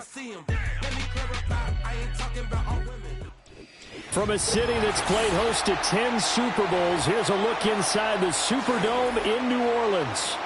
see him. Let me clarify, I ain't talking about all women. From a city that's played host to 10 Super Bowls, here's a look inside the Superdome in New Orleans.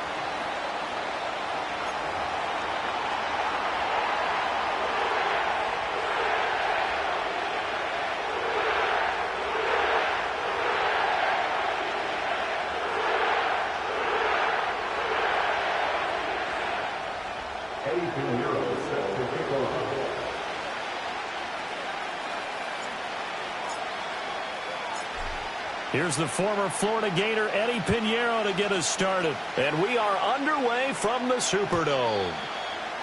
Here's the former Florida Gator Eddie Pinheiro to get us started. And we are underway from the Superdome.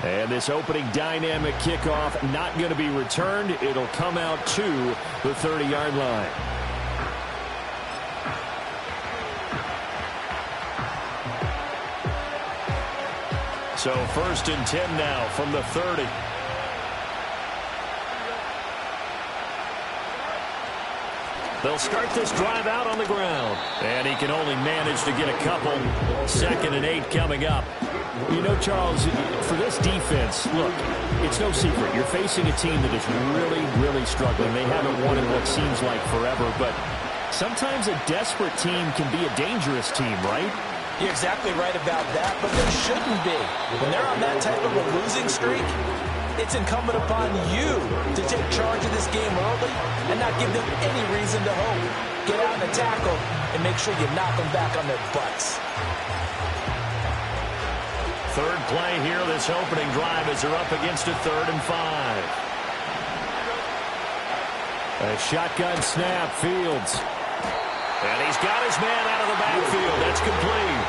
And this opening dynamic kickoff not going to be returned. It'll come out to the 30-yard line. So 1st and 10 now from the 30. They'll start this drive out on the ground. And he can only manage to get a couple. 2nd and 8 coming up. You know, Charles, for this defense, look, it's no secret. You're facing a team that is really, really struggling. They haven't won in what seems like forever. But sometimes a desperate team can be a dangerous team, right? You're exactly right about that, but they shouldn't be. When they're on that type of a losing streak, it's incumbent upon you to take charge of this game early and not give them any reason to hope. Get out and tackle and make sure you knock them back on their butts. Third play here, this opening drive as they're up against a 3rd and 5. A shotgun snap, Fields. And he's got his man out of the backfield. That's complete.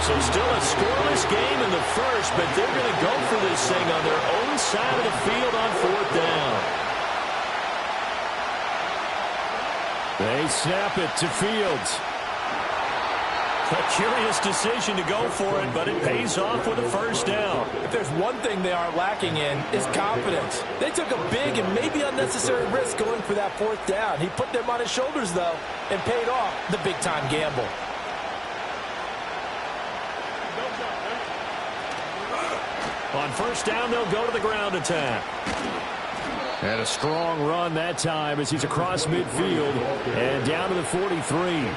So still a scoreless game in the first, but they're going to go for this thing on their own side of the field on 4th down. They snap it to Fields. A curious decision to go for it, but it pays off with a 1st down. If there's one thing they aren't lacking in, is confidence. They took a big and maybe unnecessary risk going for that 4th down. He put them on his shoulders, though, and paid off the big-time gamble. On 1st down, they'll go to the ground attack. And a strong run that time as he's across midfield and down to the 43.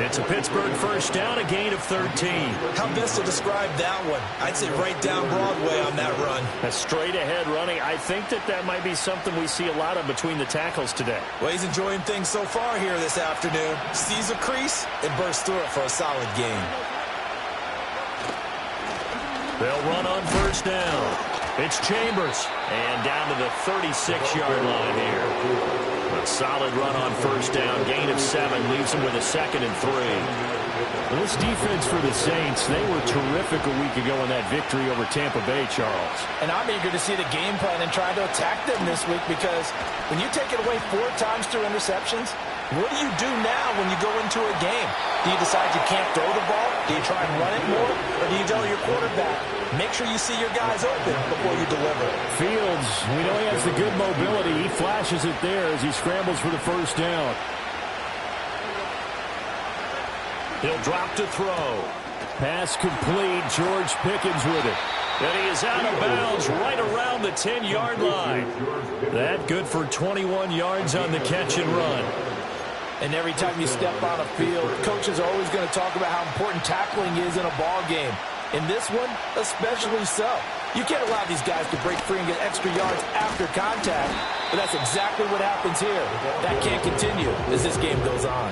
It's a Pittsburgh 1st down, a gain of 13. How best to describe that one? I'd say right down Broadway on that run. A straight-ahead running. I think that might be something we see a lot of between the tackles today. Well, he's enjoying things so far here this afternoon. Sees a crease and bursts through it for a solid gain. They'll run on 1st down. It's Chambers. And down to the 36-yard line here. A solid run on 1st down. Gain of 7 leaves them with a 2nd and 3. Well, this defense for the Saints, they were terrific a week ago in that victory over Tampa Bay, Charles. And I'm eager to see the game plan and try to attack them this week because when you take it away 4 times through interceptions, what do you do now when you go into a game? Do you decide you can't throw the ball? Do you try and run it more? Or do you tell your quarterback, make sure you see your guys open before you deliver? Fields, we know he has the good mobility. He flashes it there as he scrambles for the 1st down. He'll drop to throw. Pass complete. George Pickens with it. And he is out of bounds right around the 10-yard line. That good for 21 yards on the catch and run. And every time you step on a field, coaches are always going to talk about how important tackling is in a ball game. In this one, especially so. You can't allow these guys to break free and get extra yards after contact, but that's exactly what happens here. That can't continue as this game goes on.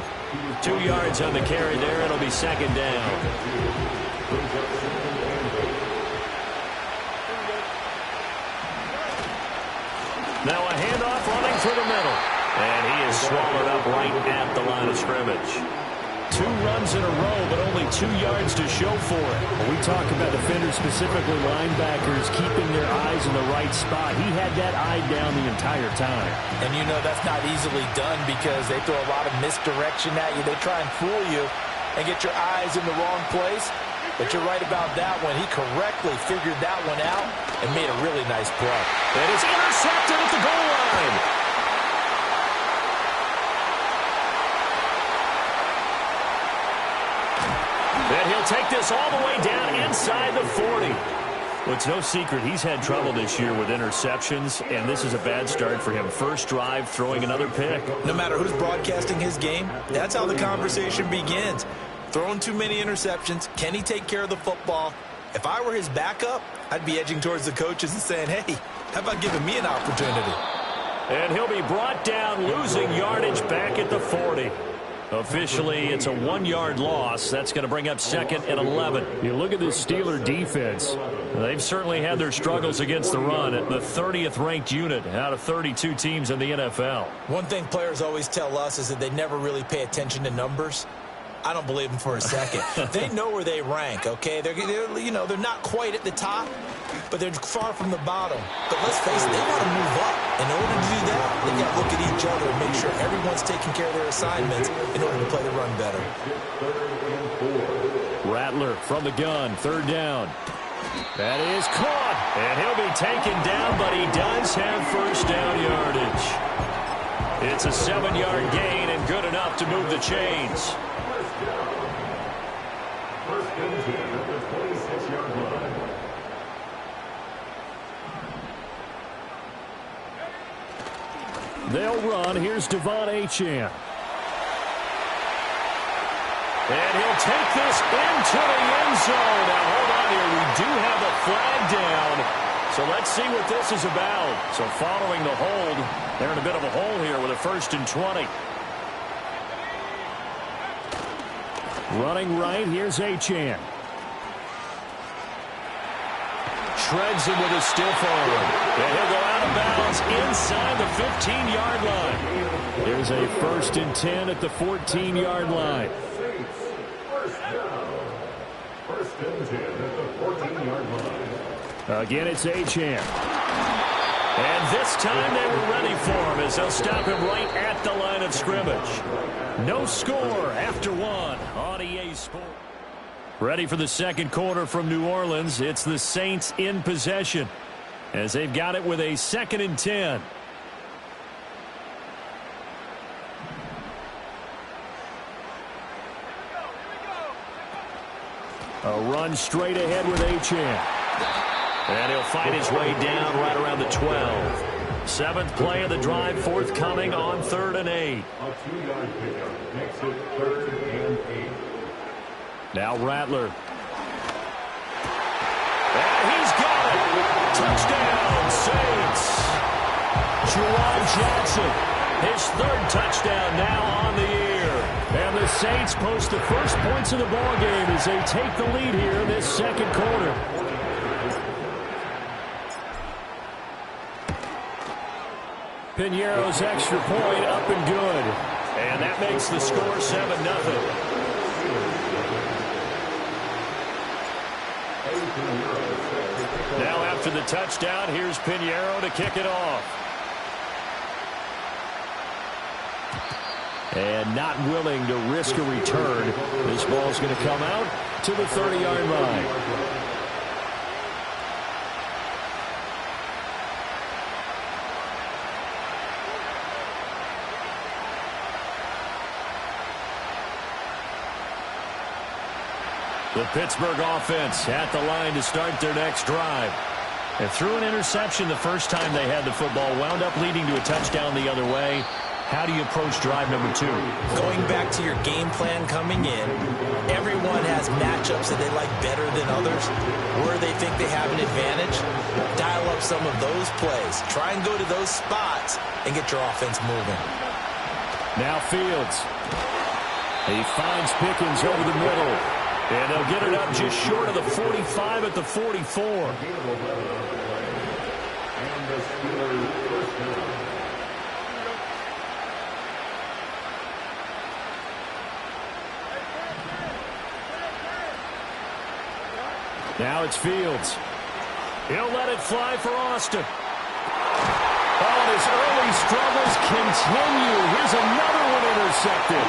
2 yards on the carry there. It'll be 2nd down. Now a handoff running through the middle. And he is swallowed up right at the line of scrimmage. 2 runs in a row, but only 2 yards to show for it. When we talk about defenders, specifically linebackers, keeping their eyes in the right spot, he had that eye down the entire time. And you know that's not easily done because they throw a lot of misdirection at you. They try and fool you and get your eyes in the wrong place. But you're right about that one. He correctly figured that one out and made a really nice play. And it's intercepted at the goal line. And he'll take this all the way down inside the 40. Well, it's no secret he's had trouble this year with interceptions, and this is a bad start for him. First drive, throwing another pick. No matter who's broadcasting his game, that's how the conversation begins. Throwing too many interceptions, can he take care of the football? If I were his backup, I'd be edging towards the coaches and saying, hey, how about giving me an opportunity? And he'll be brought down, losing yardage back at the 40. Officially, it's a 1-yard loss. That's going to bring up 2nd and 11. You look at this Steeler defense. They've certainly had their struggles against the run at the 30th ranked unit out of 32 teams in the NFL. One thing players always tell us is that they never really pay attention to numbers. I don't believe them for a second. They know where they rank, okay? They're not quite at the top, but they're far from the bottom. But let's face it, they want to move up. In order to do that, they've got to look at each other and make sure everyone's taking care of their assignments in order to play the run better. Rattler from the gun, 3rd down. That is caught, and he'll be taken down, but he does have first down yardage. It's a 7-yard gain and good enough to move the chains. They'll run. Here's Devon Achane. And he'll take this into the end zone. Now, hold on here. We do have a flag down. So let's see what this is about. So following the hold, they're in a bit of a hole here with a 1st and 20. Running right, here's Achane. Shreds him with a stiff arm. And he'll go out of bounds inside the 15-yard line. There's a 1st and 10 at the 14-yard line. Again, it's Achane. And this time they were ready for him as they'll stop him right at the line of scrimmage. No score after 1 on EA Sports. Ready for the 2nd quarter from New Orleans. It's the Saints in possession as they've got it with a 2nd and 10. A run straight ahead with Achane. And he'll find his way down right around the 12. 7th play of the drive forthcoming on 3rd and 8. A 2-yard pickup makes it 3rd and 8. Now Rattler. And he's got it. Touchdown, Saints. Juwan Johnson, his 3rd touchdown now on the year. And the Saints post the first points of the ballgame as they take the lead here in this 2nd quarter. Piñeiro's extra point up and good. And that makes the score 7-0. Now after the touchdown, here's Piñeiro to kick it off. And not willing to risk a return. This ball's going to come out to the 30-yard line. The Pittsburgh offense at the line to start their next drive. And threw an interception the first time they had the football, wound up leading to a touchdown the other way. How do you approach drive number 2? Going back to your game plan coming in, everyone has matchups that they like better than others. Where they think they have an advantage, dial up some of those plays. Try and go to those spots and get your offense moving. Now Fields. He finds Pickens over the middle. And they'll get it up just short of the 45 at the 44. Now it's Fields. He'll let it fly for Austin. Oh, and his early struggles continue. Here's another one intercepted.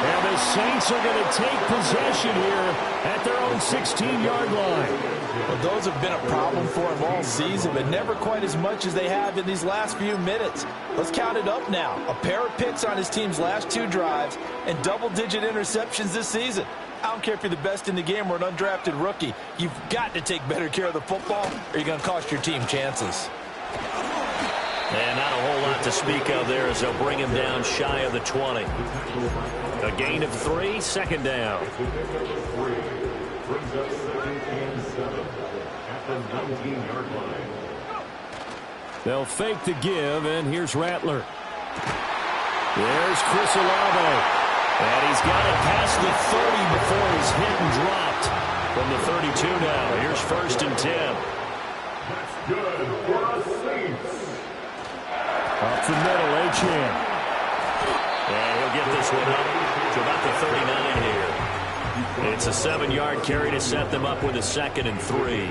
And the Saints are going to take possession here at their own 16-yard line. Well, those have been a problem for him all season, but never quite as much as they have in these last few minutes. Let's count it up now. A pair of picks on his team's last 2 drives and double-digit interceptions this season. I don't care if you're the best in the game or an undrafted rookie. You've got to take better care of the football or you're going to cost your team chances. And not a whole lot to speak of there as they'll bring him down shy of the 20. A gain of 3, second down. Brings up 2nd and 7 at the 19-yard line. They'll fake the give, and here's Rattler. There's Chris Olave. And he's got it past the 30 before he's hit and dropped. From the 32 now, here's 1st and 10. That's good for the Saints. Up the middle, Achan. And he'll get this one up to about the 39 here. It's a 7-yard carry to set them up with a 2nd and 3.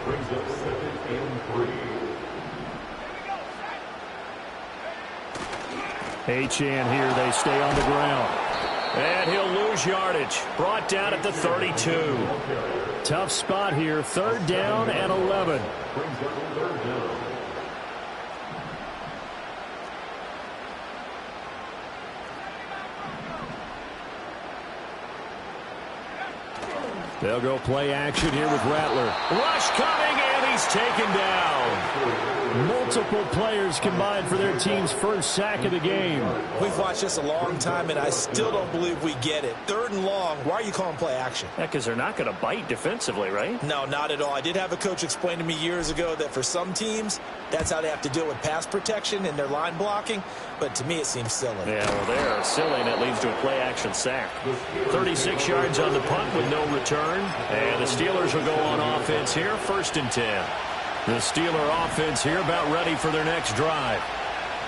Brings up 2nd and 3. Achan here, they stay on the ground. And he'll lose yardage. Brought down at the 32. Tough spot here, 3rd down and 11. Brings up 3rd down. They'll go play action here with Rattler. Rush coming, and he's taken down. Multiple players combined for their team's first sack of the game. We've watched this a long time, and I still don't believe we get it. 3rd and long, why are you calling play action? Yeah, because they're not going to bite defensively, right? No, not at all. I did have a coach explain to me years ago that for some teams, that's how they have to deal with pass protection and their line blocking. But to me, it seems silly. Yeah, well, they're silly, and it leads to a play-action sack. 36 yards on the punt with no return. And the Steelers will go on offense here, 1st and 10. The Steeler offense here about ready for their next drive.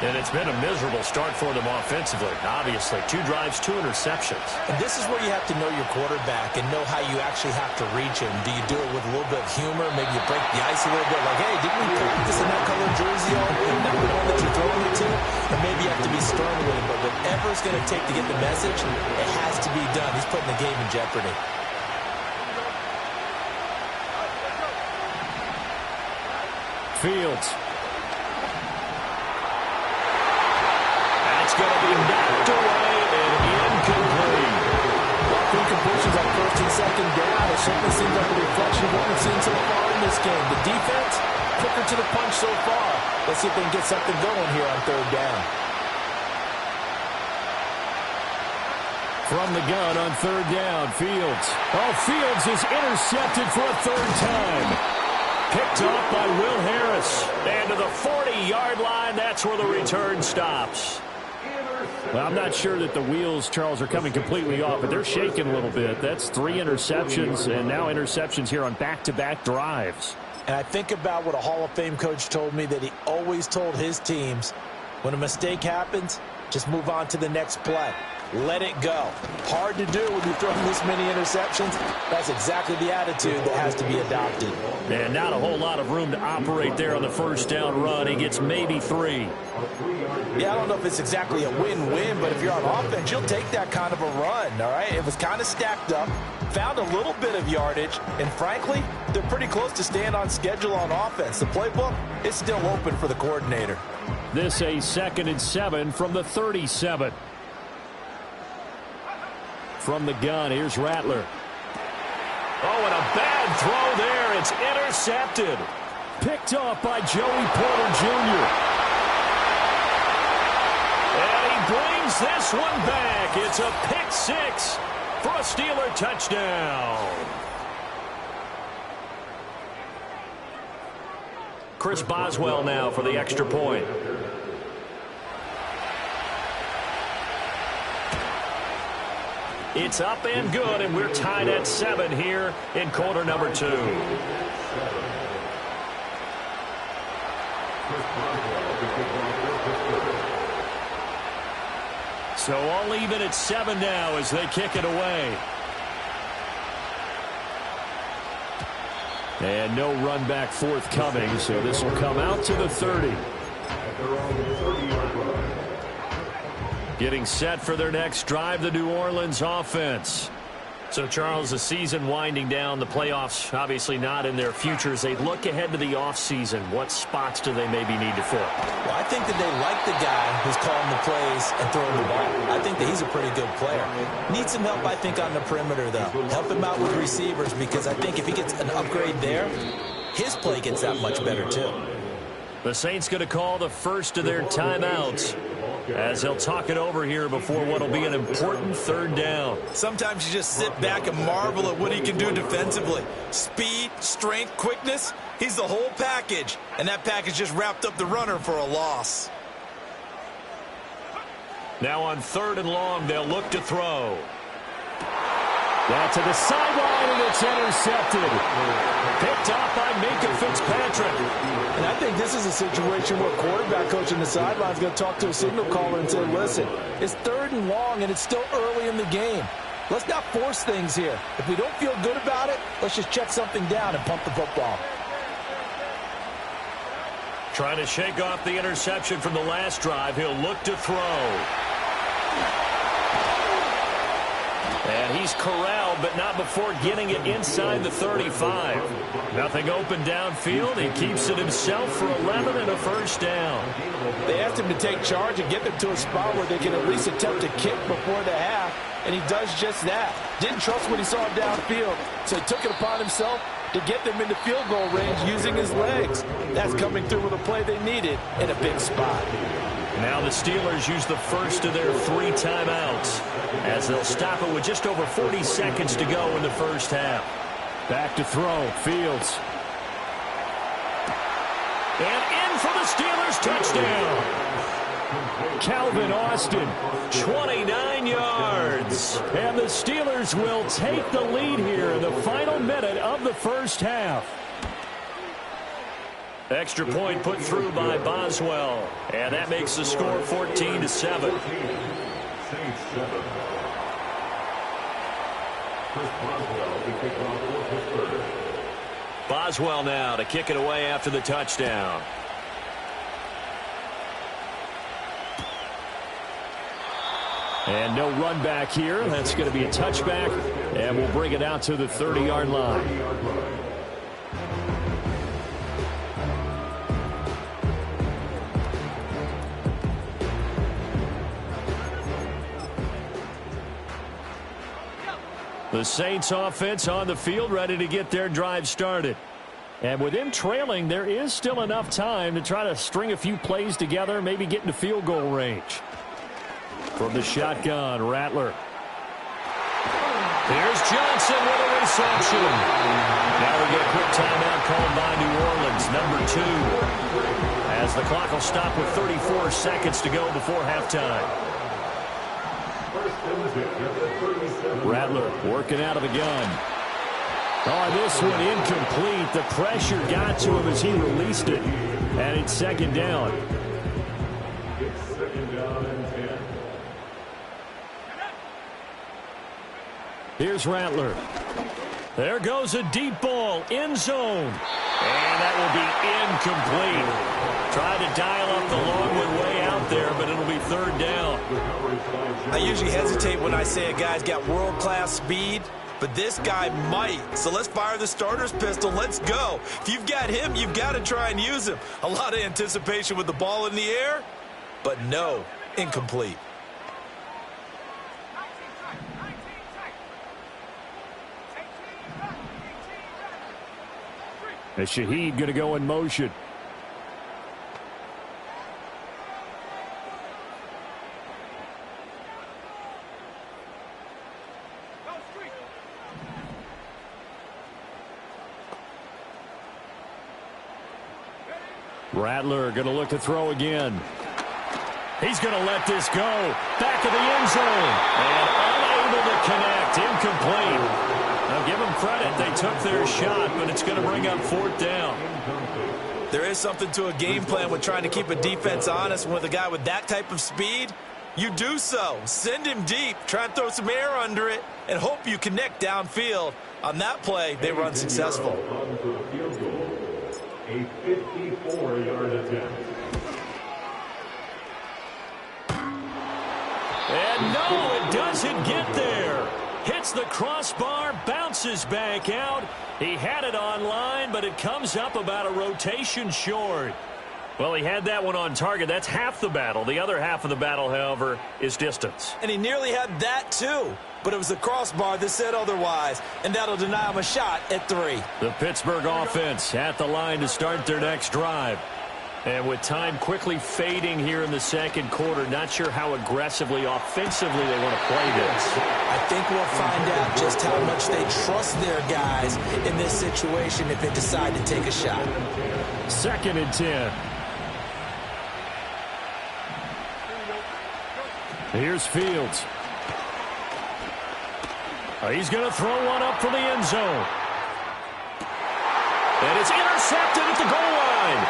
And it's been a miserable start for them offensively. Obviously, 2 drives, 2 interceptions. And this is where you have to know your quarterback and know how you actually have to reach him. Do you do it with a little bit of humor? Maybe you break the ice a little bit. Like, hey, didn't we practice in that color jersey on? Not the one that you're throwing it to. Or maybe you have to be stern with him. But whatever it's going to take to get the message, it has to be done. He's putting the game in jeopardy. Fields. That's going to be knocked away and incomplete. Well, incompletions on 1st and 2nd down. It certainly seems like a reflection of what we've seen so far in this game. The defense, quicker to the punch so far. Let's see if they can get something going here on 3rd down. From the gun on 3rd down, Fields. Oh, Fields is intercepted for a 3rd time. Picked off by Will Harris. And to the 40-yard line, that's where the return stops. Well, I'm not sure that the wheels, Charles, are coming completely off, but they're shaking a little bit. That's 3 interceptions, and now interceptions here on back-to-back drives. And I think about what a Hall of Fame coach told me, that he always told his teams, when a mistake happens, just move on to the next play. Let it go. Hard to do when you're throwing this many interceptions. That's exactly the attitude that has to be adopted. And not a whole lot of room to operate there on the 1st down run. He gets maybe 3. Yeah, I don't know if it's exactly a win-win, but if you're on offense, you'll take that kind of a run, all right? It was kind of stacked up, found a little bit of yardage, and frankly, they're pretty close to staying on schedule on offense. The playbook is still open for the coordinator. This a 2nd and 7 from the 37. From the gun, here's Rattler. Oh, and a bad throw there. It's intercepted. Picked off by Joey Porter Jr. And he brings this one back. It's a pick 6 for a Steeler touchdown. Chris Boswell now for the extra point. It's up and good, and we're tied at 7 here in quarter number 2. So all even at 7 now as they kick it away. And no run back forthcoming, so this will come out to the 30. Getting set for their next drive, the New Orleans offense. So, Charles, the season winding down, the playoffs obviously not in their future. As they look ahead to the offseason, what spots do they maybe need to fill? Well, I think that they like the guy who's calling the plays and throwing the ball. I think that he's a pretty good player. Needs some help, I think, on the perimeter, though. Help him out with receivers, because I think if he gets an upgrade there, his play gets that much better, too. The Saints going to call the first of their timeouts, as they'll talk it over here before what will be an important third down. Sometimes you just sit back and marvel at what he can do defensively. Speed, strength, quickness, he's the whole package. And that package just wrapped up the runner for a loss. Now on 3rd and long, they'll look to throw. That's to the sideline, and it's intercepted. Picked off by Minka Fitzpatrick. And I think this is a situation where quarterback coach on the sideline is going to talk to a signal caller and say, listen, it's 3rd and long, and it's still early in the game. Let's not force things here. If we don't feel good about it, let's just check something down and pump the football. Trying to shake off the interception from the last drive. He'll look to throw. And he's corralled, but not before getting it inside the 35. Nothing open downfield. He keeps it himself for 11 and a first down. They asked him to take charge and get them to a spot where they can at least attempt to kick before the half, and he does just that. Didn't trust what he saw downfield, so he took it upon himself to get them into field goal range using his legs. That's coming through with a play they needed in a big spot. Now the Steelers use the first of their 3 timeouts, as they'll stop it with just over 40 seconds to go in the first half. Back to throw, Fields. And in for the Steelers, touchdown. Calvin Austin, 29 yards. and the Steelers will take the lead here in the final minute of the first half. Extra point put through by Boswell, and that makes the score 14-7. Saints 7. Chris Boswell to kick off for Pittsburgh. Boswell now to kick it away after the touchdown. And no run back here. That's going to be a touchback, and we'll bring it out to the 30-yard line. The Saints offense on the field, ready to get their drive started. And with them trailing, there is still enough time to try to string a few plays together, maybe get into field goal range. From the shotgun, Rattler. Here's Johnson with a reception. Now we get a quick timeout called by New Orleans, number 2. As the clock will stop with 34 seconds to go before halftime. Rattler working out of the gun. On this one, incomplete. The pressure got to him as he released it. And it's 2nd down. It's 2nd down and 10. Here's Rattler. There goes a deep ball, end zone. And that will be incomplete. Tried to dial up the long one way out there, but it'll be 3rd down. I usually hesitate when I say a guy's got world-class speed, but this guy might. So let's fire the starter's pistol. Let's go. If you've got him, you've got to try and use him. A lot of anticipation with the ball in the air, but no, incomplete. And Shaheed going to go in motion. Rattler going to look to throw again. He's going to let this go. Back of the end zone. And unable to connect. Incomplete. Now give them credit. They took their shot, but it's going to bring up 4th down. There is something to a game plan with trying to keep a defense honest. With a guy with that type of speed, you do so. Send him deep. Try and throw some air under it and hope you connect downfield. On that play, they were unsuccessful. A 54-yard attempt. And no, it doesn't get there. Hits the crossbar, bounces back out. He had it on line, but it comes up about a rotation short. Well, he had that one on target. That's half the battle. The other half of the battle, however, is distance. And he nearly had that, too. But it was the crossbar that said otherwise, and that'll deny him a shot at 3. The Pittsburgh offense at the line to start their next drive. And with time quickly fading here in the second quarter, not sure how aggressively, offensively they want to play this. I think we'll find out just how much they trust their guys in this situation if they decide to take a shot. 2nd and 10. Here's Fields. He's going to throw one up for the end zone. And it's intercepted at the goal line.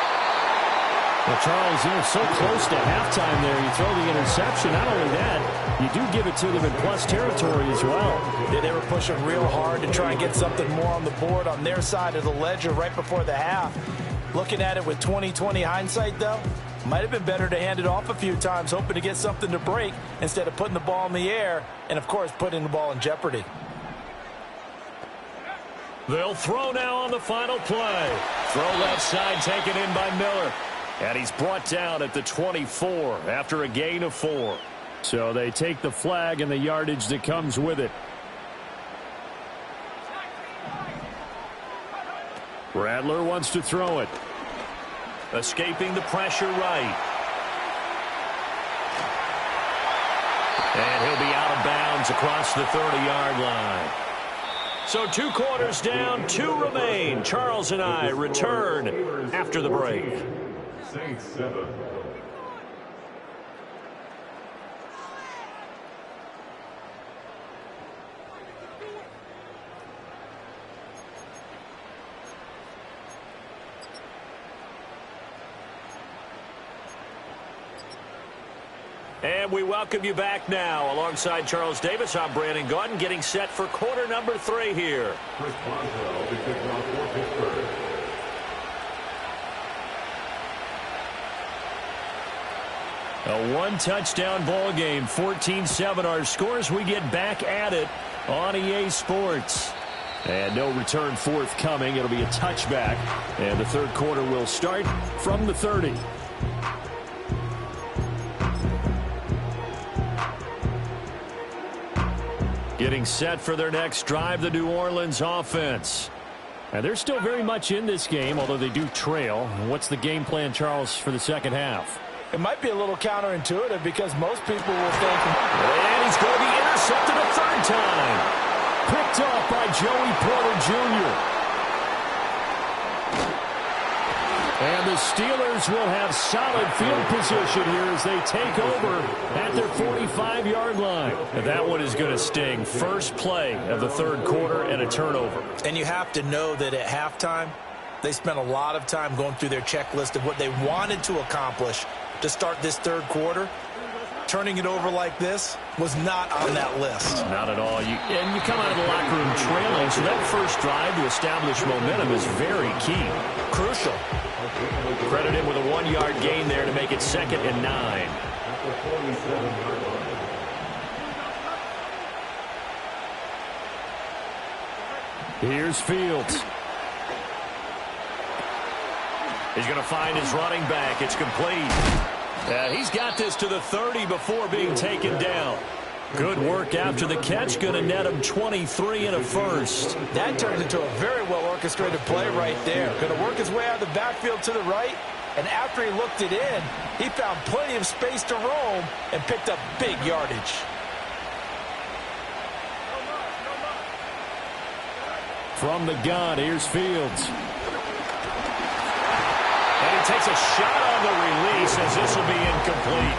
Well, Charles, so close to halftime there. You throw the interception. Not only that, you do give it to them in plus territory as well. Yeah, they were pushing real hard to try and get something more on the board on their side of the ledger right before the half. Looking at it with 20/20 hindsight, though, might have been better to hand it off a few times, hoping to get something to break instead of putting the ball in the air and, of course, putting the ball in jeopardy. They'll throw now on the final play. Throw left side taken in by Miller. And he's brought down at the 24 after a gain of 4. So they take the flag and the yardage that comes with it. Rattler wants to throw it. Escaping the pressure right. And he'll be out of bounds across the 30-yard line. So 2 quarters down, 2 remain. Charles and I return after the break. Saints 7. And we welcome you back now. Alongside Charles Davis, I'm Brandon Gaudin, getting set for quarter number 3 here. Chris Boswell to kick off for Pittsburgh. A 1-touchdown ball game, 14-7 our scores. We get back at it on EA Sports. And no return forthcoming. It'll be a touchback. And the third quarter will start from the 30. Getting set for their next drive, the New Orleans offense. And they're still very much in this game, although they do trail. What's the game plan, Charles, for the second half? It might be a little counterintuitive because most people will think, and he's going to be intercepted a 3rd time. Picked off by Joey Porter Jr. And the Steelers will have solid field position here as they take over at their 45-yard line. And that one is going to sting. First play of the third quarter and a turnover. And you have to know that at halftime, they spent a lot of time going through their checklist of what they wanted to accomplish to start this third quarter. Turning it over like this was not on that list. Not at all. And you come out of the locker room trailing, so that first drive to establish momentum is very key. Crucial. Credit him with a 1-yard gain there to make it 2nd and 9. Here's Fields. He's going to find his running back. It's complete. He's got this to the 30 before being taken down. Good work after the catch. Going to net him 23 and a first. That turns into a very well-orchestrated play right there. Going to work his way out of the backfield to the right. And after he looked it in, he found plenty of space to roam and picked up big yardage. From the gun, here's Fields. And he takes a shot on the release as this will be incomplete.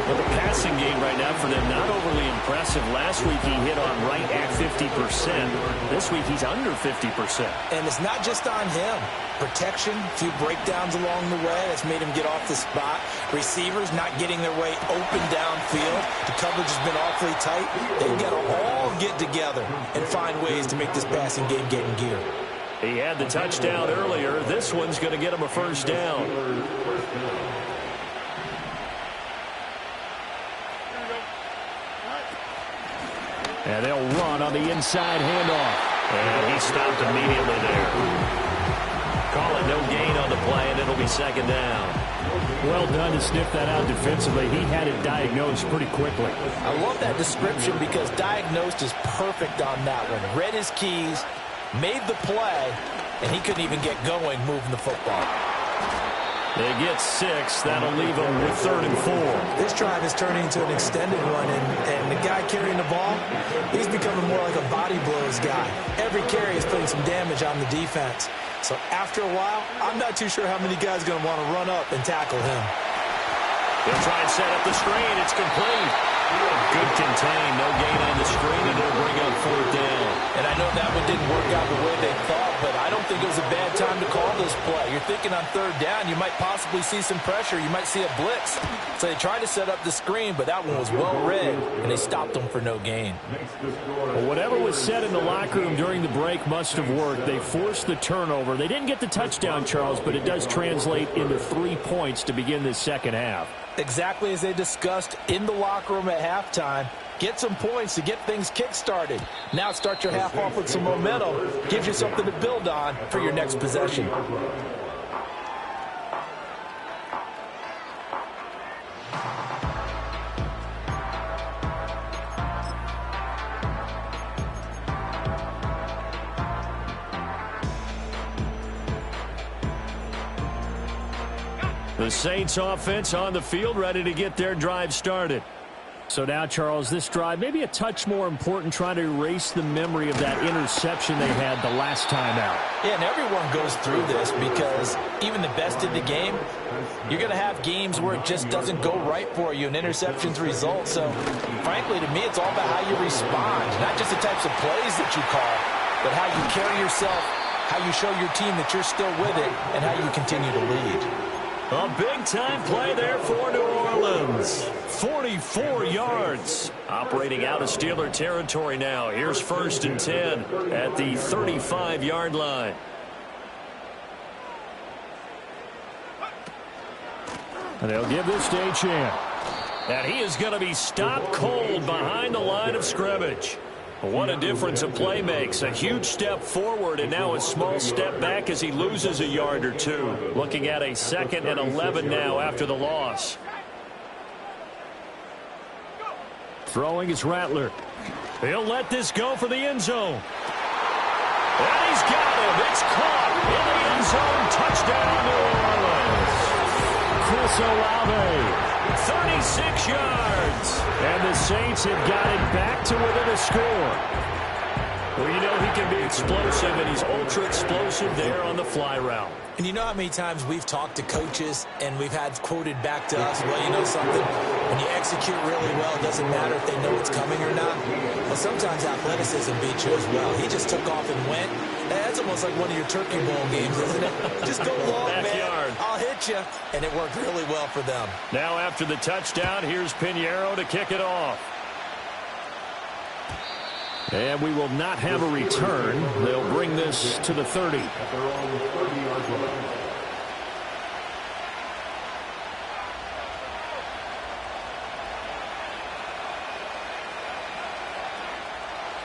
Well, the passing game right now for them, not overly impressive. Last week he hit on right at 50%. This week he's under 50%. And it's not just on him. Protection, a few breakdowns along the way. That's made him get off the spot. Receivers not getting their way open downfield. The coverage has been awfully tight. They've got to all get together and find ways to make this passing game get in gear. He had the touchdown earlier. This one's going to get him a first down. And they'll run on the inside handoff. And he stopped immediately there. Call it no gain on the play, and it'll be second down. Well done to sniff that out defensively. He had it diagnosed pretty quickly. I love that description because diagnosed is perfect on that one. Read his keys, made the play, and he couldn't even get going moving the football. They get 6. That'll leave them with 3rd and 4. This drive is turning into an extended run, and the guy carrying the ball, he's becoming more like a body blows guy. Every carry is putting some damage on the defense. So after a while, I'm not too sure how many guys are going to want to run up and tackle him. They'll try and set up the screen. It's complete. Good contain. No gain on the screen, and it'll bring up 4th down. And I know that one didn't work out the way they thought, but I don't think it was a bad time to call this play. You're thinking on 3rd down, you might possibly see some pressure. You might see a blitz. So they tried to set up the screen, but that one was well read, and they stopped them for no gain. Well, whatever was said in the locker room during the break must have worked. They forced the turnover. They didn't get the touchdown, Charles, but it does translate into 3 points to begin this second half. Exactly as they discussed in the locker room at halftime. Get some points to get things kick-started. Now start your half off with some momentum. Gives you something to build on for your next possession. The Saints offense on the field, ready to get their drive started. So now, Charles, this drive maybe a touch more important, trying to erase the memory of that interception they had the last time out. Yeah, and everyone goes through this because even the best in the game, you're going to have games where it just doesn't go right for you and interceptions result. So, frankly, to me, it's all about how you respond, not just the types of plays that you call, but how you carry yourself, how you show your team that you're still with it, and how you continue to lead. A big-time play there for New Orleans. 44 yards. Operating out of Steeler territory now. Here's 1st and 10 at the 35-yard line. And they'll give this to Achane. And he is going to be stopped cold behind the line of scrimmage. What a difference a play makes. A huge step forward and now a small step back as he loses a yard or 2. Looking at a 2nd and 11 now after the loss. Throwing is Rattler. He'll let this go for the end zone. And he's got him. It's caught in the end zone. Touchdown, New Orleans. Chris Olave. 36 yards. And the Saints have got it back to within a score. Well, you know he can be explosive, and he's ultra-explosive there on the fly route. And you know how many times we've talked to coaches and we've had quoted back to us, well, you know something, when you execute really well, it doesn't matter if they know it's coming or not. Well, sometimes athleticism beats you as well. He just took off and went. That's almost like one of your Turkey Bowl games, isn't it? Just go long, man. I'll hit you. And it worked really well for them. Now after the touchdown, here's Pinheiro to kick it off. And we will not have a return. They'll bring this to the 30.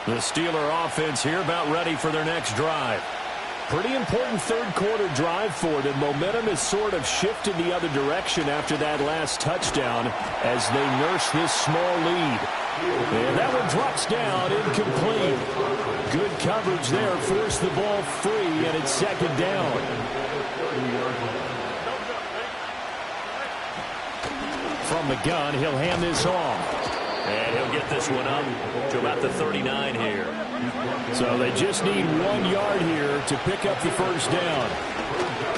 The Steeler offense here about ready for their next drive. Pretty important third-quarter drive for them. Momentum has sort of shifted the other direction after that last touchdown as they nurse this small lead. And that one drops down, incomplete. Good coverage there, forced the ball free, and it's 2nd down. From the gun, he'll hand this off. And he'll get this one up to about the 39 here. So they just need 1 yard here to pick up the first down.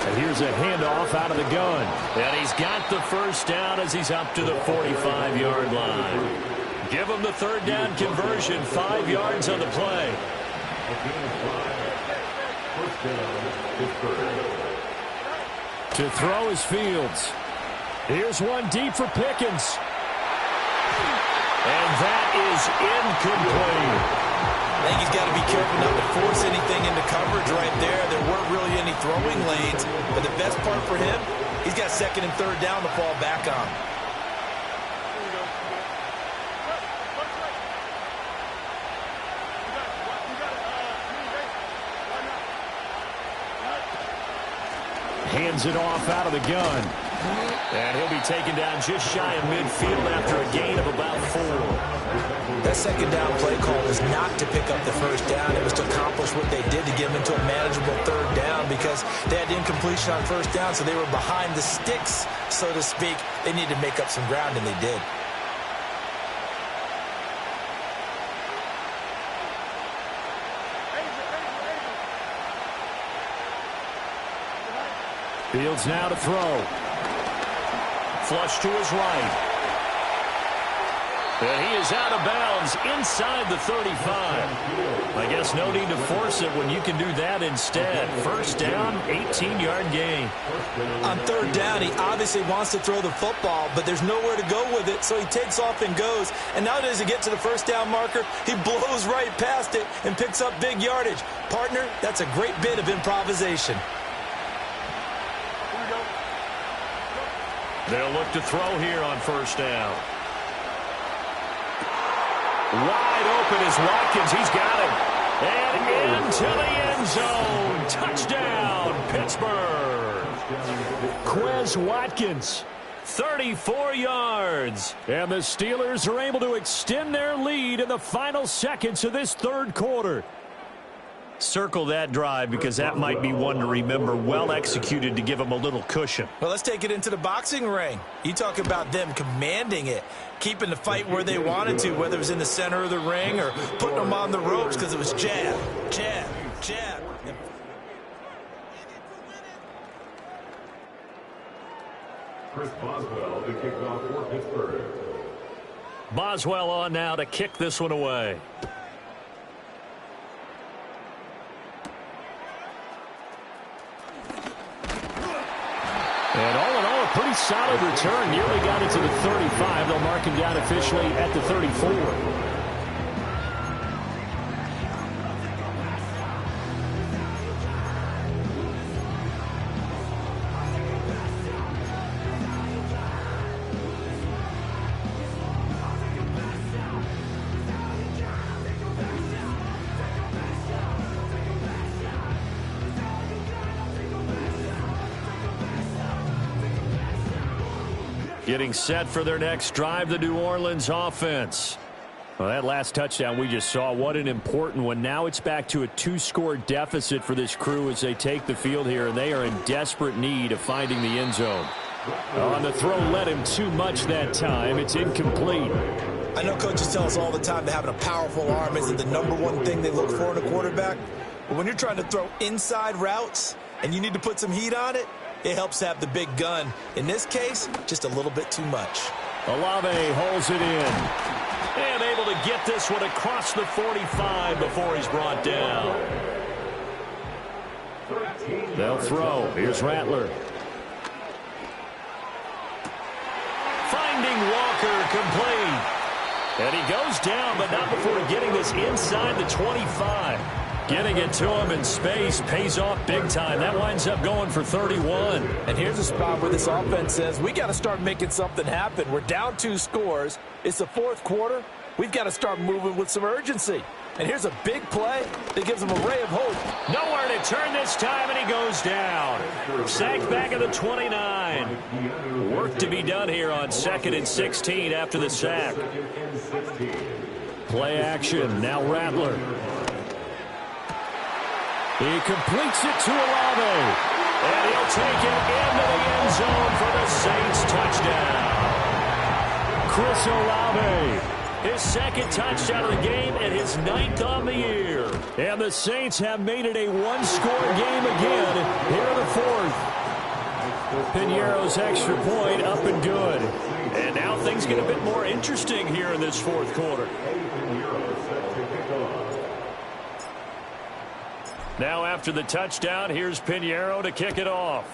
And here's a handoff out of the gun. And he's got the first down as he's up to the 45-yard line. Give him the 3rd down conversion, 5 yards on the play. To throw is Fields. Here's one deep for Pickens. And that is incomplete. I think he's got to be careful not to force anything into coverage right there. There weren't really any throwing lanes. But the best part for him, he's got 2nd and 3rd down to fall back on. hands it off out of the gun. And he'll be taken down just shy of midfield after a gain of about 4. That second down play call was not to pick up the first down. It was to accomplish what they did to get them into a manageable third down because they had incompletion on first down, so they were behind the sticks, so to speak. They needed to make up some ground, and they did. Fields now to throw. Flush to his right. And he is out of bounds inside the 35. I guess no need to force it when you can do that instead. First down, 18-yard gain. On third down, he obviously wants to throw the football, but there's nowhere to go with it, so he takes off and goes. And now does he get to the first down marker? He blows right past it and picks up big yardage. Partner, that's a great bit of improvisation. They'll look to throw here on first down. Wide open is Watkins. He's got him. And into the end zone. Touchdown, Pittsburgh. Quez Watkins, 34 yards. And the Steelers are able to extend their lead in the final seconds of this third quarter. Circle that drive because that might be one to remember. Well executed to give them a little cushion. Well, let's take it into the boxing ring. You talk about them commanding it, keeping the fight where they wanted to, whether it was in the center of the ring or putting them on the ropes because it was jab, jab, jab. Chris Boswell to kick off for Pittsburgh. Boswell on now to kick this one away. And all in all, a pretty solid return. Nearly got it to the 35. They'll mark him down officially at the 34. Getting set for their next drive, the New Orleans offense. Well, that last touchdown we just saw, what an important one. Now it's back to a 2-score deficit for this crew as they take the field here, and they are in desperate need of finding the end zone. On the throw, led him too much that time. It's incomplete. I know coaches tell us all the time that having a powerful arm isn't the #1 thing they look for in a quarterback. But when you're trying to throw inside routes and you need to put some heat on it, it helps have the big gun. In this case, just a little bit too much. Olave holds it in. And able to get this one across the 45 before he's brought down. They'll throw. Here's Rattler. Finding Walker, complete. And he goes down, but not before getting this inside the 25. Getting it to him in space pays off big time. That winds up going for 31. And here's a spot where this offense says, we got to start making something happen. We're down 2 scores. It's the fourth quarter. We've got to start moving with some urgency. And here's a big play that gives them a ray of hope. Nowhere to turn this time, and he goes down. Sacked back at the 29. Work to be done here on 2nd and 16 after the sack. Play action. Now Rattler. He completes it to Olave. And he'll take it into the end zone for the Saints touchdown. Chris Olave, his 2nd touchdown of the game and his 9th on the year. And the Saints have made it a 1-score game again here in the 4th. Piñeiro's extra point up and good. And now things get a bit more interesting here in this 4th quarter. Now after the touchdown, here's Piñeiro to kick it off.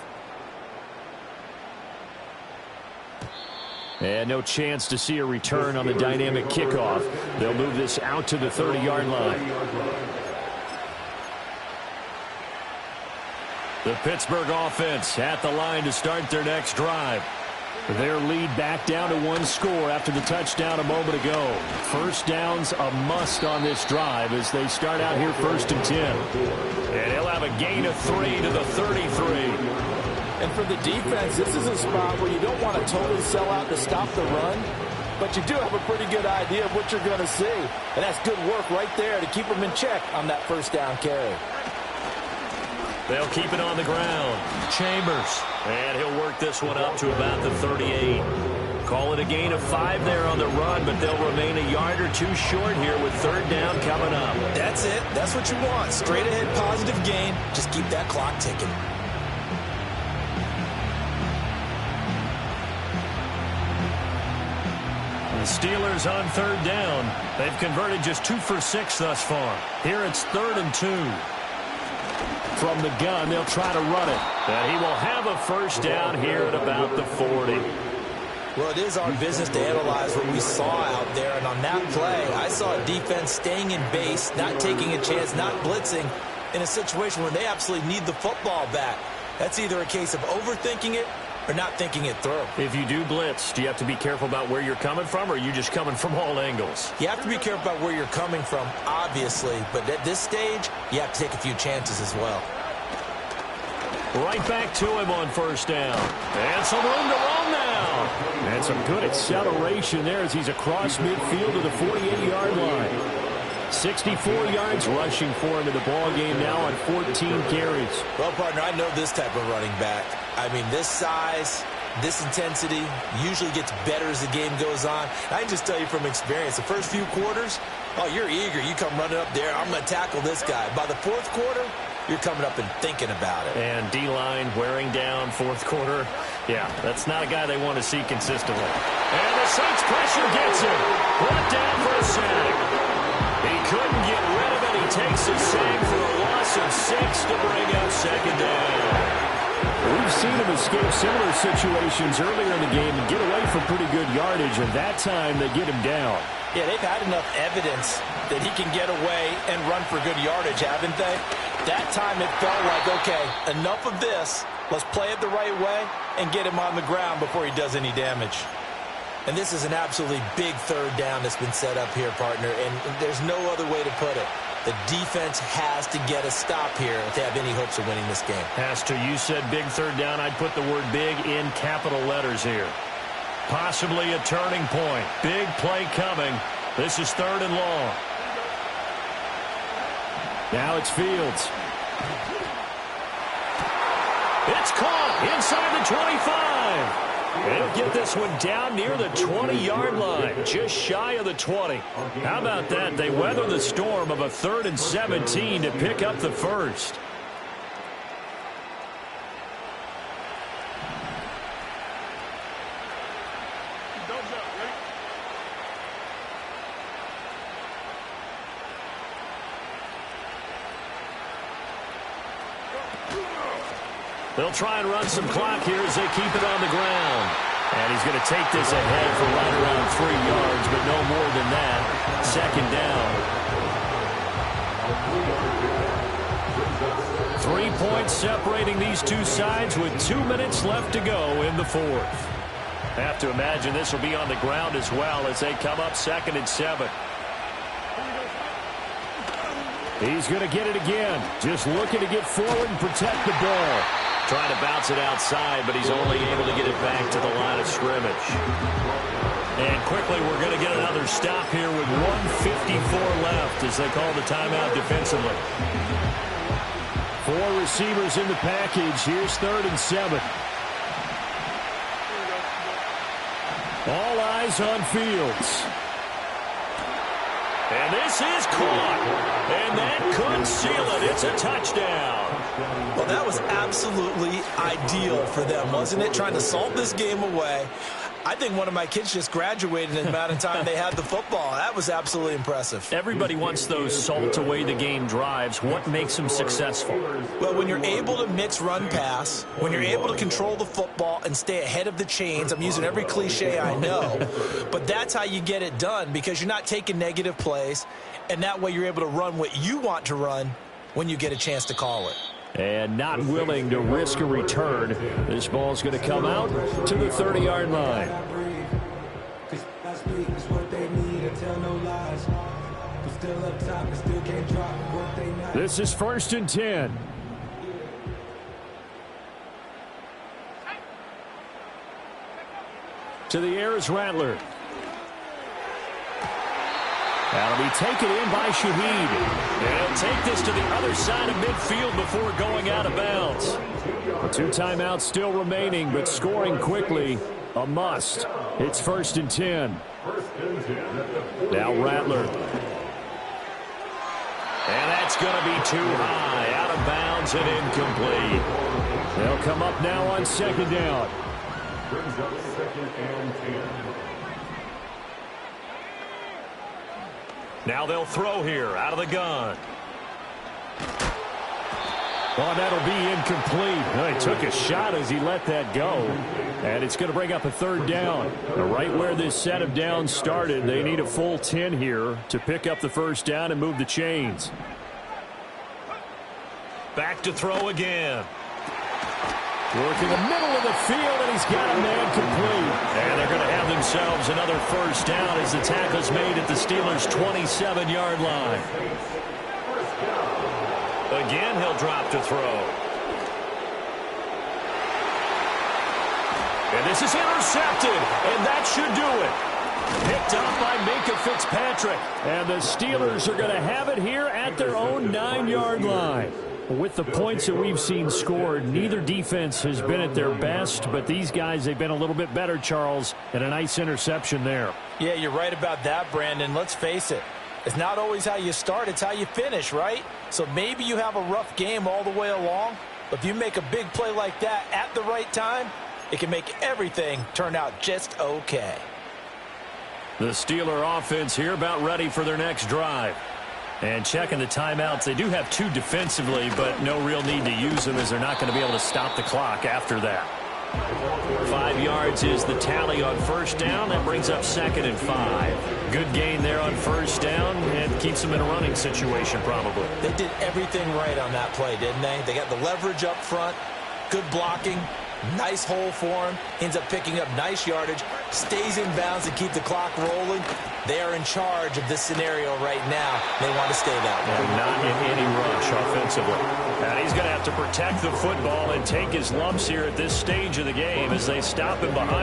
And no chance to see a return on the dynamic kickoff. They'll move this out to the 30-yard line. The Pittsburgh offense at the line to start their next drive. Their lead back down to 1 score after the touchdown a moment ago. First down's a must on this drive as they start out here 1st and 10. And he'll have a gain of 3 to the 33. for the defense, this is a spot where you don't want to totally sell out to stop the run, but you do have a pretty good idea of what you're going to see. And that's good work right there to keep them in check on that first down carry. They'll keep it on the ground. Chambers. And he'll work this one up to about the 38. Call it a gain of 5 there on the run, but they'll remain a yard or two short here with third down coming up. That's it. That's what you want. Straight ahead positive gain. Just keep that clock ticking. The Steelers on third down. They've converted just 2 for 6 thus far. Here it's 3rd and 2. From the gun, they'll try to run it. And he will have a first down here at about the 40. Well, it is our business to analyze what we saw out there. And on that play, I saw a defense staying in base, not taking a chance, not blitzing in a situation where they absolutely need the football back. That's either a case of overthinking it or not thinking it through. If you do blitz, do you have to be careful about where you're coming from, or are you just coming from all angles? You have to be careful about where you're coming from, obviously. But at this stage, you have to take a few chances as well. Right back to him on first down. And some room to run now. And some good acceleration there as he's across midfield to the 48-yard line. 64 yards rushing for him in the ballgame now on 14 carries. Well, partner, I know this type of running back. I mean, this size, this intensity usually gets better as the game goes on. I can just tell you from experience, the first few quarters, oh, you're eager. You come running up there, I'm going to tackle this guy. By the fourth quarter, you're coming up and thinking about it. And D-line wearing down fourth quarter. Yeah, that's not a guy they want to see consistently. And the Saints pressure gets him. Brought down for a sack. He couldn't get rid of it. He takes a sack for a loss of 6 to bring up second down. We've seen him escape similar situations earlier in the game and get away from pretty good yardage, and that time they get him down. Yeah, they've had enough evidence that he can get away and run for good yardage, haven't they? That time it felt like, okay, enough of this. Let's play it the right way and get him on the ground before he does any damage. And this is an absolutely big third down that's been set up here, partner, and there's no other way to put it. The defense has to get a stop here if they have any hopes of winning this game. Has to. You said big third down. I'd put the word big in capital letters here. Possibly a turning point. Big play coming. This is 3rd and long. Now it's Fields. It's caught inside the 25. They'll get this one down near the 20-yard line, just shy of the 20. How about that? They weather the storm of a 3rd and 17 to pick up the first. They'll try and run some clock here as they keep it on the ground. And he's going to take this ahead for right around 3 yards, but no more than that. Second down. 3 points separating these two sides with 2 minutes left to go in the fourth. Have to imagine this will be on the ground as well as they come up 2nd and 7. He's going to get it again. Just looking to get forward and protect the ball. Trying to bounce it outside, but he's only able to get it back to the line of scrimmage. And quickly, we're going to get another stop here with 1:54 left as they call the timeout defensively. 4 receivers in the package. Here's 3rd and 7. All eyes on Fields. And this is caught. And that could seal it. It's a touchdown. Well, that was absolutely ideal for them, wasn't it? Trying to salt this game away. I think one of my kids just graduated in the amount of time they had the football. That was absolutely impressive. Everybody wants those salt-away-the-game drives. What makes them successful? Well, when you're able to mix run-pass, when you're able to control the football and stay ahead of the chains, I'm using every cliche I know, but that's how you get it done because you're not taking negative plays, and that way you're able to run what you want to run when you get a chance to call it. And not willing to risk a return. This ball's going to come out to the 30-yard line. This is 1st and 10. To the air is Rattler. That'll be taken in by Shaheed. And he'll take this to the other side of midfield before going out of bounds. A 2 timeouts still remaining, but scoring quickly, a must. It's 1st and 10. Now Rattler. And that's going to be too high, out of bounds and incomplete. They'll come up now on 2nd down. Brings up 2nd and 10. Now they'll throw here, out of the gun. Oh, that'll be incomplete. Well, he took a shot as he let that go. And it's going to bring up a 3rd down. Right where this set of downs started, they need a full 10 here to pick up the 1st down and move the chains. Back to throw again. Working the middle of the field, and he's got a man complete. And they're going to have themselves another 1st down as the tackle's made at the Steelers' 27-yard line. Again, he'll drop to throw. And this is intercepted, and that should do it. Picked up by Minkah Fitzpatrick. And the Steelers are going to have it here at their own 9-yard line. With the points that we've seen scored, neither defense has been at their best, but these guys, they've been a little bit better, Charles, and a nice interception there. Yeah, you're right about that, Brandon. Let's face it. It's not always how you start, it's how you finish, right? So maybe you have a rough game all the way along, but if you make a big play like that at the right time, it can make everything turn out just okay. The Steeler offense here about ready for their next drive. And checking the timeouts, they do have 2 defensively, but no real need to use them as they're not going to be able to stop the clock after that. 5 yards is the tally on 1st down. That brings up 2nd and 5. Good gain there on 1st down and keeps them in a running situation probably. They did everything right on that play, didn't they? They got the leverage up front, good blocking, nice hole for him, ends up picking up nice yardage, stays in bounds to keep the clock rolling. They are in charge of this scenario right now. They want to stay that way. And not in any rush offensively. And he's going to have to protect the football and take his lumps here at this stage of the game as they stop him behind